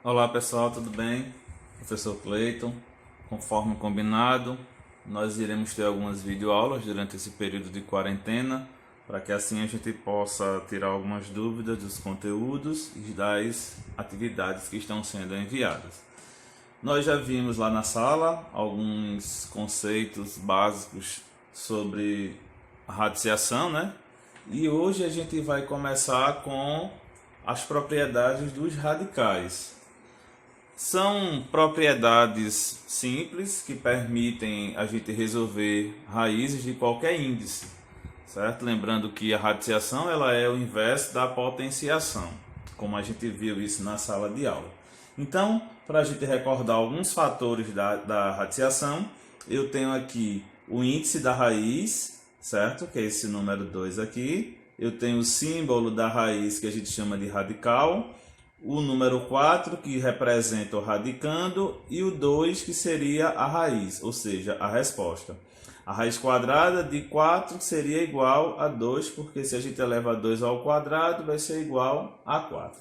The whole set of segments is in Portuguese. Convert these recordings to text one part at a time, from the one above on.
Olá pessoal, tudo bem? Professor Cleiton, conforme combinado, nós iremos ter algumas videoaulas durante esse período de quarentena, para que assim a gente possa tirar algumas dúvidas dos conteúdos e das atividades que estão sendo enviadas. Nós já vimos lá na sala alguns conceitos básicos sobre a radiciação, né? E hoje a gente vai começar com as propriedades dos radicais. São propriedades simples que permitem a gente resolver raízes de qualquer índice, certo? Lembrando que a radiciação ela é o inverso da potenciação, como a gente viu isso na sala de aula. Então, para a gente recordar alguns fatores da radiciação, eu tenho aqui o índice da raiz, certo? Que é esse número 2 aqui. Eu tenho o símbolo da raiz que a gente chama de radical, o número 4 que representa o radicando e o 2 que seria a raiz, ou seja, a resposta. A raiz quadrada de 4 seria igual a 2, porque se a gente eleva 2 ao quadrado vai ser igual a 4.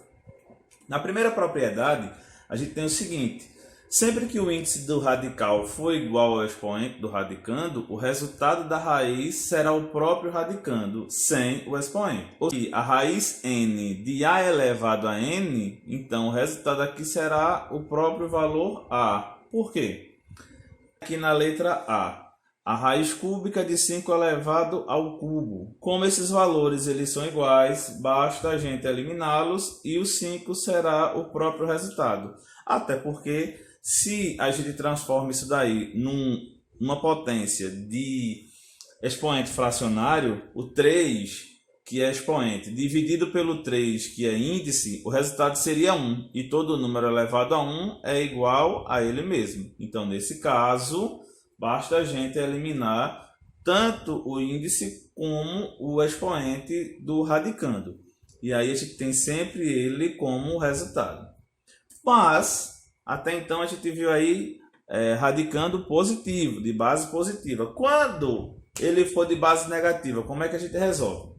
Na primeira propriedade, a gente tem o seguinte: sempre que o índice do radical for igual ao expoente do radicando, o resultado da raiz será o próprio radicando, sem o expoente. Ou seja, a raiz n de a elevado a n, então o resultado aqui será o próprio valor a. Por quê? Aqui na letra a raiz cúbica de 5 elevado ao cubo. Como esses valores eles são iguais, basta a gente eliminá-los e o 5 será o próprio resultado. Até porque se a gente transforma isso daí numa potência de expoente fracionário, o 3, que é expoente, dividido pelo 3, que é índice, o resultado seria 1. E todo número elevado a 1 é igual a ele mesmo. Então, nesse caso, basta a gente eliminar tanto o índice como o expoente do radicando. E aí a gente tem sempre ele como resultado. Mas até então a gente viu aí radicando positivo, de base positiva. Quando ele for de base negativa, como é que a gente resolve?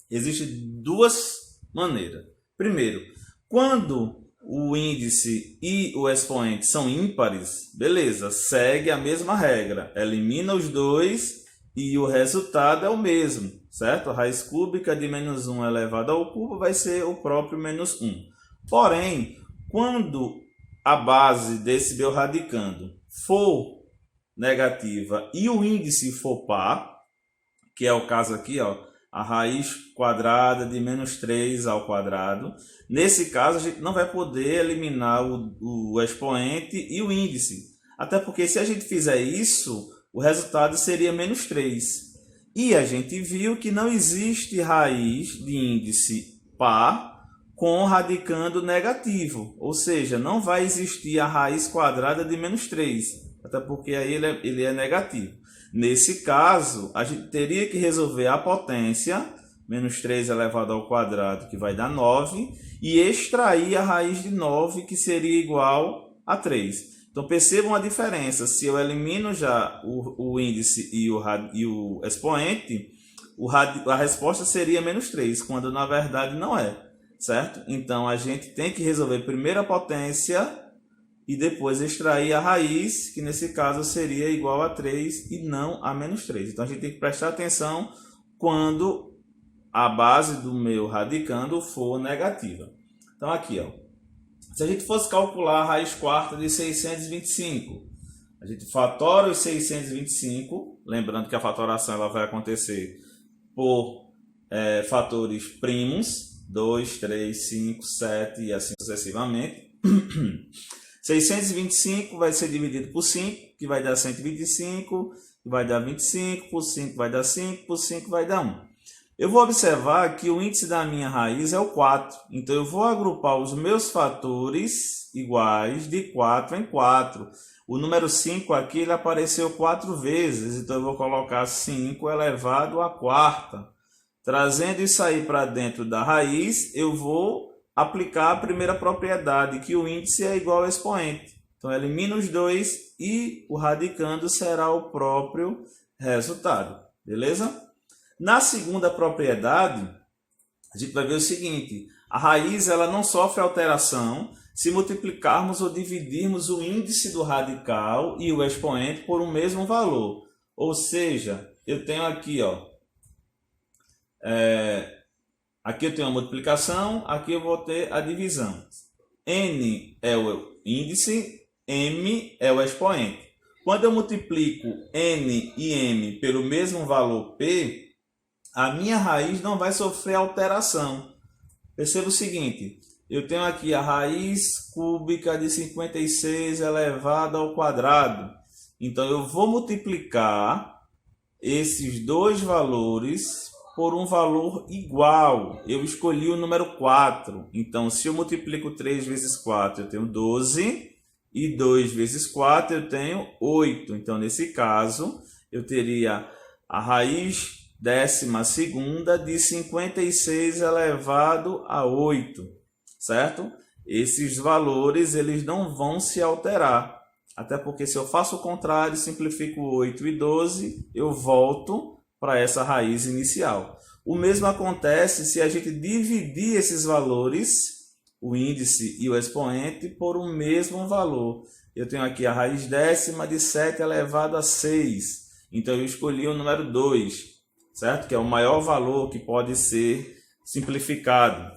Existem duas maneiras. Primeiro, quando o índice e o expoente são ímpares, beleza, segue a mesma regra. Elimina os dois e o resultado é o mesmo, certo? A raiz cúbica de menos 1 elevado ao cubo vai ser o próprio menos 1. Porém, quando a base desse meu radicando for negativa e o índice for par, que é o caso aqui, ó, a raiz quadrada de menos 3 ao quadrado, nesse caso a gente não vai poder eliminar o expoente e o índice. Até porque se a gente fizer isso, o resultado seria menos 3. E a gente viu que não existe raiz de índice par com radicando negativo, ou seja, não vai existir a raiz quadrada de menos 3, até porque aí ele é negativo. Nesse caso, a gente teria que resolver a potência, menos 3 elevado ao quadrado, que vai dar 9, e extrair a raiz de 9, que seria igual a 3. Então percebam a diferença: se eu elimino já o índice e o expoente, a resposta seria menos 3, quando na verdade não é. Certo? Então a gente tem que resolver primeiro a potência e depois extrair a raiz, que nesse caso seria igual a 3 e não a menos 3. Então a gente tem que prestar atenção quando a base do meu radicando for negativa. Então aqui, ó, se a gente fosse calcular a raiz quarta de 625, a gente fatora os 625, lembrando que a fatoração ela vai acontecer por fatores primos, 2, 3, 5, 7 e assim sucessivamente. 625 vai ser dividido por 5, que vai dar 125, que vai dar 25, por 5 vai dar 5, por 5 vai dar 1. Eu vou observar que o índice da minha raiz é o 4, então eu vou agrupar os meus fatores iguais de 4 em 4. O número 5 aqui ele apareceu 4 vezes, então eu vou colocar 5 elevado à quarta. Trazendo isso aí para dentro da raiz, eu vou aplicar a primeira propriedade, que o índice é igual ao expoente. Então, elimino os dois e o radicando será o próprio resultado. Beleza? Na segunda propriedade, a gente vai ver o seguinte: a raiz ela não sofre alteração se multiplicarmos ou dividirmos o índice do radical e o expoente por um mesmo valor. Ou seja, eu tenho aqui, ó, aqui eu tenho a multiplicação, aqui eu vou ter a divisão. N é o índice, M é o expoente. Quando eu multiplico N e M pelo mesmo valor P, a minha raiz não vai sofrer alteração. Perceba o seguinte, eu tenho aqui a raiz cúbica de 56 elevado ao quadrado. Então, eu vou multiplicar esses dois valores por um valor igual. Eu escolhi o número 4. Então, se eu multiplico 3 vezes 4, eu tenho 12. E 2 vezes 4, eu tenho 8. Então, nesse caso, eu teria a raiz 12ª de 56 elevado a 8. Certo? Esses valores eles não vão se alterar. Até porque se eu faço o contrário, simplifico 8 e 12, eu volto para essa raiz inicial. O mesmo acontece se a gente dividir esses valores, o índice e o expoente, por um mesmo valor. Eu tenho aqui a raiz 10ª de 7 elevado a 6. Então, eu escolhi o número 2, certo? Que é o maior valor que pode ser simplificado.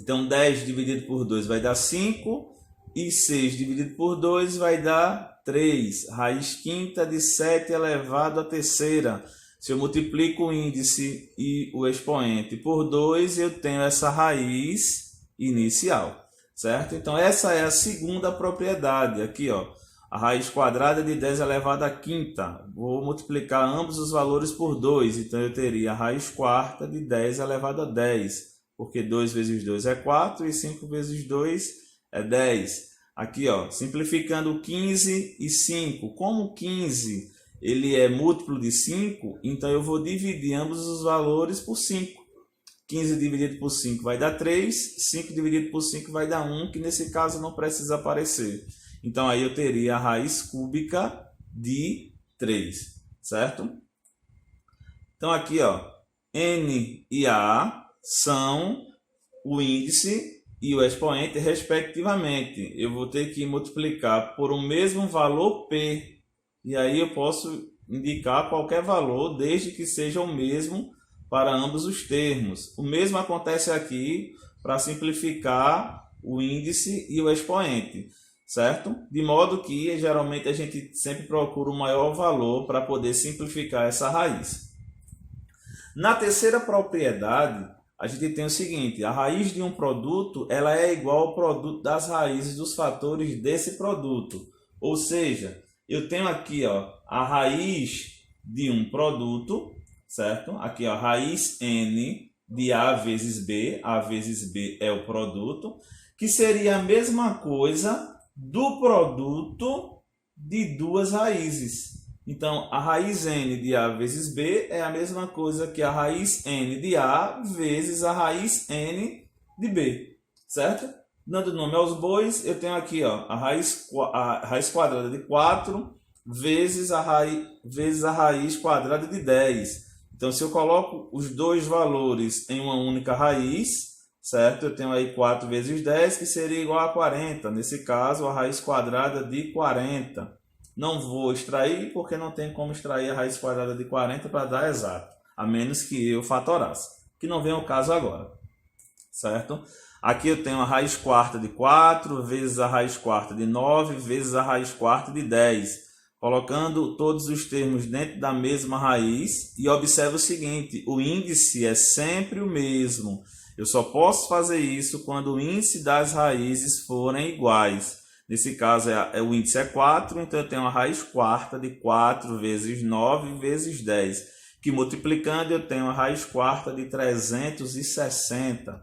Então, 10 dividido por 2 vai dar 5. E 6 dividido por 2 vai dar 3. Raiz quinta de 7 elevado à terceira. Se eu multiplico o índice e o expoente por 2, eu tenho essa raiz inicial, certo? Então, essa é a segunda propriedade. Aqui, ó, a raiz quadrada de 10 elevado à quinta. Vou multiplicar ambos os valores por 2. Então, eu teria a raiz quarta de 10 elevado a 10. Porque 2 vezes 2 é 4 e 5 vezes 2 é 10. Aqui, ó, simplificando 15 e 5. Como 15 ele é múltiplo de 5, então eu vou dividir ambos os valores por 5. 15 dividido por 5 vai dar 3, 5 dividido por 5 vai dar 1, que nesse caso não precisa aparecer. Então, aí eu teria a raiz cúbica de 3, certo? Então, aqui, ó, N e A são o índice e o expoente, respectivamente. Eu vou ter que multiplicar por um mesmo valor P. E aí eu posso indicar qualquer valor, desde que seja o mesmo para ambos os termos. O mesmo acontece aqui para simplificar o índice e o expoente, certo? De modo que, geralmente, a gente sempre procura o maior valor para poder simplificar essa raiz. Na terceira propriedade, a gente tem o seguinte, a raiz de um produto ela é igual ao produto das raízes dos fatores desse produto. Ou seja, eu tenho aqui, ó, a raiz de um produto, certo? Aqui, ó, raiz N de A vezes B é o produto, que seria a mesma coisa do produto de duas raízes. Então, a raiz N de A vezes B é a mesma coisa que a raiz N de A vezes a raiz N de B, certo? Dando nome aos bois, eu tenho aqui, ó, a raiz quadrada de 4 vezes a raiz quadrada de 10. Então, se eu coloco os dois valores em uma única raiz, certo? Eu tenho aí 4 vezes 10, que seria igual a 40. Nesse caso, a raiz quadrada de 40. Não vou extrair, porque não tem como extrair a raiz quadrada de 40 para dar exato, a menos que eu fatorasse, que não vem ao caso agora, certo? Aqui eu tenho a raiz quarta de 4 vezes a raiz quarta de 9 vezes a raiz quarta de 10. Colocando todos os termos dentro da mesma raiz, e observe o seguinte, o índice é sempre o mesmo. Eu só posso fazer isso quando o índice das raízes forem iguais. Nesse caso, o índice é 4, então eu tenho a raiz quarta de 4 vezes 9 vezes 10, que multiplicando eu tenho a raiz quarta de 360,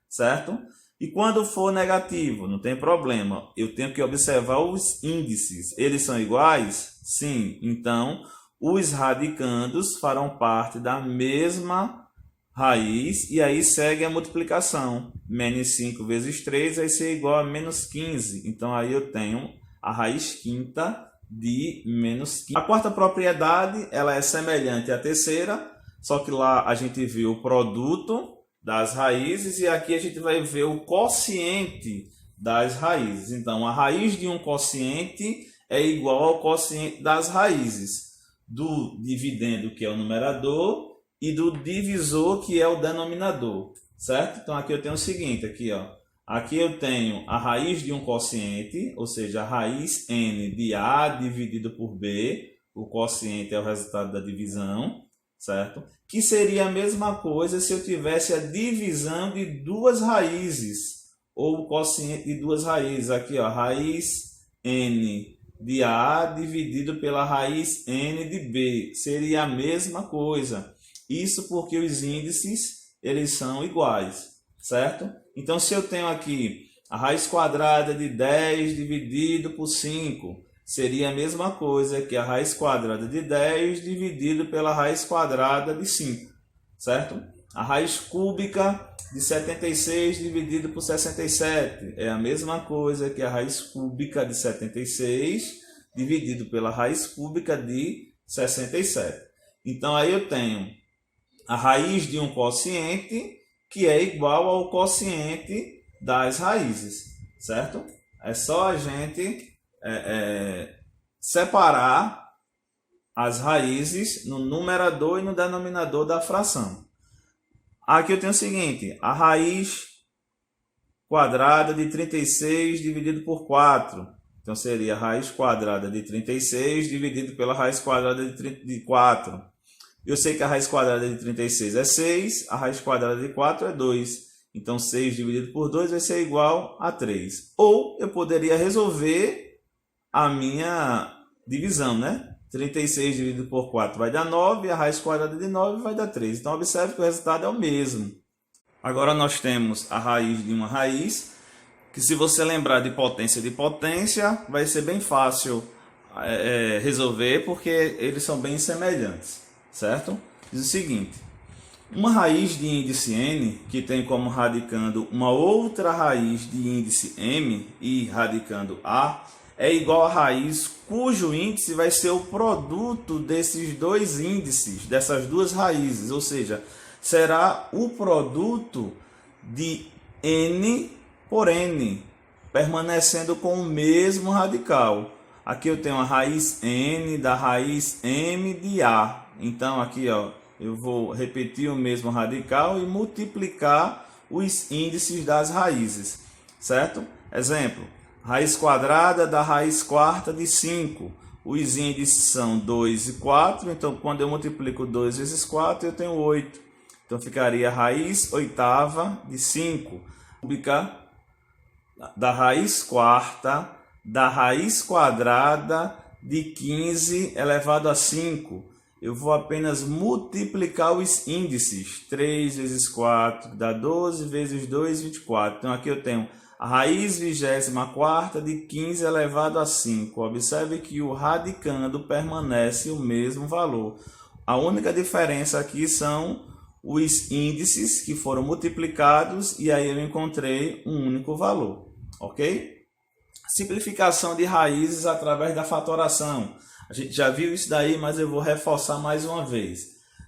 certo? E quando for negativo, não tem problema, eu tenho que observar os índices. Eles são iguais? Sim. Então, os radicandos farão parte da mesma raiz e aí segue a multiplicação. Menos 5 vezes 3 vai ser igual a menos 15. Então, aí eu tenho a raiz quinta de menos 15. A quarta propriedade ela é semelhante à terceira, só que lá a gente viu o produto das raízes e aqui a gente vai ver o quociente das raízes. Então, a raiz de um quociente é igual ao quociente das raízes do dividendo, que é o numerador, e do divisor, que é o denominador, certo? Então, aqui eu tenho o seguinte, aqui, ó. Aqui eu tenho a raiz de um quociente, ou seja, a raiz n de A dividido por B. O quociente é o resultado da divisão, certo? Que seria a mesma coisa se eu tivesse a divisão de duas raízes, ou o quociente de duas raízes. Aqui, ó, raiz n de A dividido pela raiz n de B. Seria a mesma coisa. Isso porque os índices, eles são iguais, certo? Então, se eu tenho aqui a raiz quadrada de 10 dividido por 5, seria a mesma coisa que a raiz quadrada de 10 dividido pela raiz quadrada de 5, certo? A raiz cúbica de 76 dividido por 67 é a mesma coisa que a raiz cúbica de 76 dividido pela raiz cúbica de 67. Então, aí eu tenho a raiz de um quociente que é igual ao quociente das raízes, certo? É só a gente separar as raízes no numerador e no denominador da fração. Aqui eu tenho o seguinte, a raiz quadrada de 36 dividido por 4. Então, seria a raiz quadrada de 36 dividido pela raiz quadrada de 4. Eu sei que a raiz quadrada de 36 é 6, a raiz quadrada de 4 é 2. Então, 6 dividido por 2 vai ser igual a 3. Ou eu poderia resolver a minha divisão, né? 36 dividido por 4 vai dar 9, a raiz quadrada de 9 vai dar 3. Então, observe que o resultado é o mesmo. Agora, nós temos a raiz de uma raiz, que se você lembrar de potência, vai ser bem fácil resolver, porque eles são bem semelhantes, certo? Diz o seguinte, uma raiz de índice n, que tem como radicando uma outra raiz de índice m e radicando a, é igual a raiz cujo índice vai ser o produto desses dois índices, dessas duas raízes, ou seja, será o produto de n por n, permanecendo com o mesmo radical. Aqui eu tenho a raiz n da raiz m de a. Então, aqui, ó, eu vou repetir o mesmo radical e multiplicar os índices das raízes, certo? Exemplo, raiz quadrada da raiz quarta de 5. Os índices são 2 e 4, então quando eu multiplico 2 vezes 4, eu tenho 8. Então ficaria a raiz oitava de 5. Cúbica da raiz quarta da raiz quadrada de 15 elevado a 5. Eu vou apenas multiplicar os índices. 3 vezes 4 dá 12, vezes 2, 24. Então aqui eu tenho a raiz 24ª de 15 elevado a 5. Observe que o radicando permanece o mesmo valor. A única diferença aqui são os índices que foram multiplicados e aí eu encontrei um único valor, ok? Simplificação de raízes através da fatoração. A gente já viu isso daí, mas eu vou reforçar mais uma vez.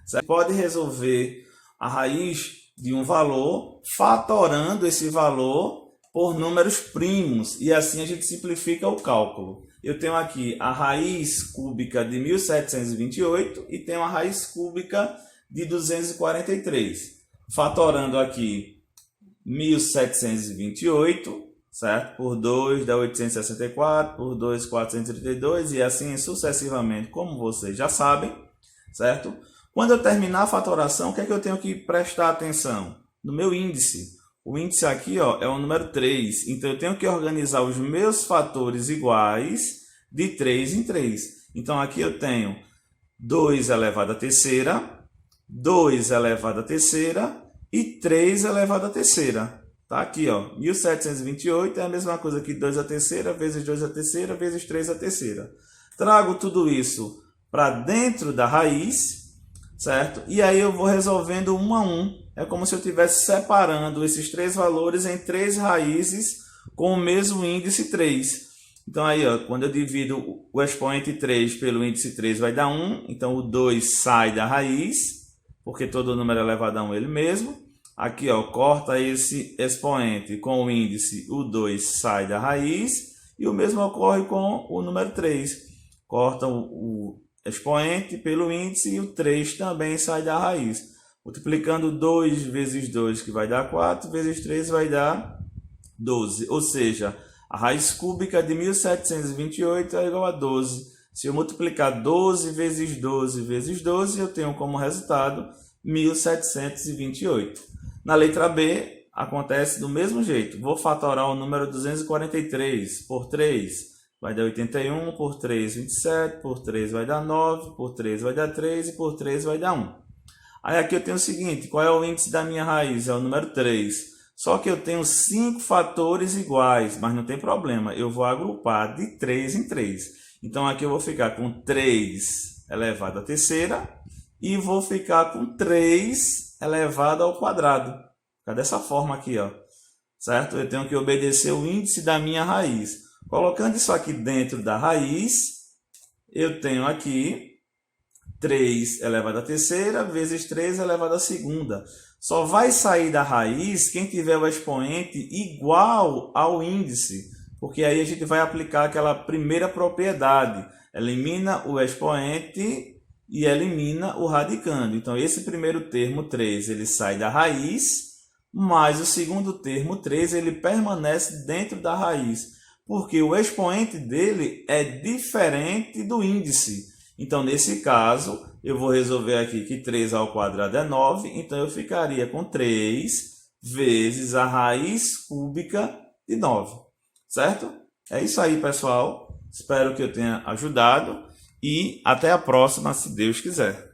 Você pode resolver a raiz de um valor fatorando esse valor por números primos e assim a gente simplifica o cálculo. Eu tenho aqui a raiz cúbica de 1728 e tenho a raiz cúbica de 243. Fatorando aqui 1728, certo? Por 2 dá 864, por 2, 432 e assim sucessivamente, como vocês já sabem, certo? Quando eu terminar a fatoração, o que é que eu tenho que prestar atenção? No meu índice. O índice aqui, ó, é o número 3. Então, eu tenho que organizar os meus fatores iguais de 3 em 3. Então, aqui eu tenho 2 elevado à terceira, 2 elevado à terceira e 3 elevado à terceira. Tá aqui, ó, 1728 é a mesma coisa que 2 à terceira, vezes 2 à terceira, vezes 3 à terceira. Trago tudo isso para dentro da raiz, certo? E aí eu vou resolvendo um a um. É como se eu estivesse separando esses três valores em três raízes com o mesmo índice 3. Então aí, ó, quando eu divido o expoente 3 pelo índice 3 vai dar 1. Então o 2 sai da raiz, porque todo número elevado a 1 é ele mesmo. Aqui, ó, corta esse expoente com o índice, o 2 sai da raiz, e o mesmo ocorre com o número 3. Corta o expoente pelo índice e o 3 também sai da raiz. Multiplicando 2 vezes 2, que vai dar 4, vezes 3 vai dar 12. Ou seja, a raiz cúbica de 1728 é igual a 12. Se eu multiplicar 12 vezes 12 vezes 12, eu tenho como resultado 1728. Na letra B, acontece do mesmo jeito. Vou fatorar o número 243 por 3. Vai dar 81, por 3, 27, por 3 vai dar 9, por 3 vai dar 3 e por 3 vai dar 1. Aí aqui eu tenho o seguinte, qual é o índice da minha raiz? É o número 3. Só que eu tenho 5 fatores iguais, mas não tem problema. Eu vou agrupar de 3 em 3. Então aqui eu vou ficar com 3 elevado à terceira e vou ficar com 3 elevado ao quadrado. Fica dessa forma aqui, ó. Certo? Eu tenho que obedecer o índice da minha raiz. Colocando isso aqui dentro da raiz, eu tenho aqui 3 elevado à terceira vezes 3 elevado à segunda. Só vai sair da raiz quem tiver o expoente igual ao índice, porque aí a gente vai aplicar aquela primeira propriedade. Elimina o expoente e elimina o radicando. Então, esse primeiro termo 3 ele sai da raiz, mas o segundo termo 3 ele permanece dentro da raiz, porque o expoente dele é diferente do índice. Então, nesse caso, eu vou resolver aqui que 3 ao quadrado é 9, então eu ficaria com 3 vezes a raiz cúbica de 9, certo? É isso aí, pessoal. Espero que eu tenha ajudado e até a próxima, se Deus quiser.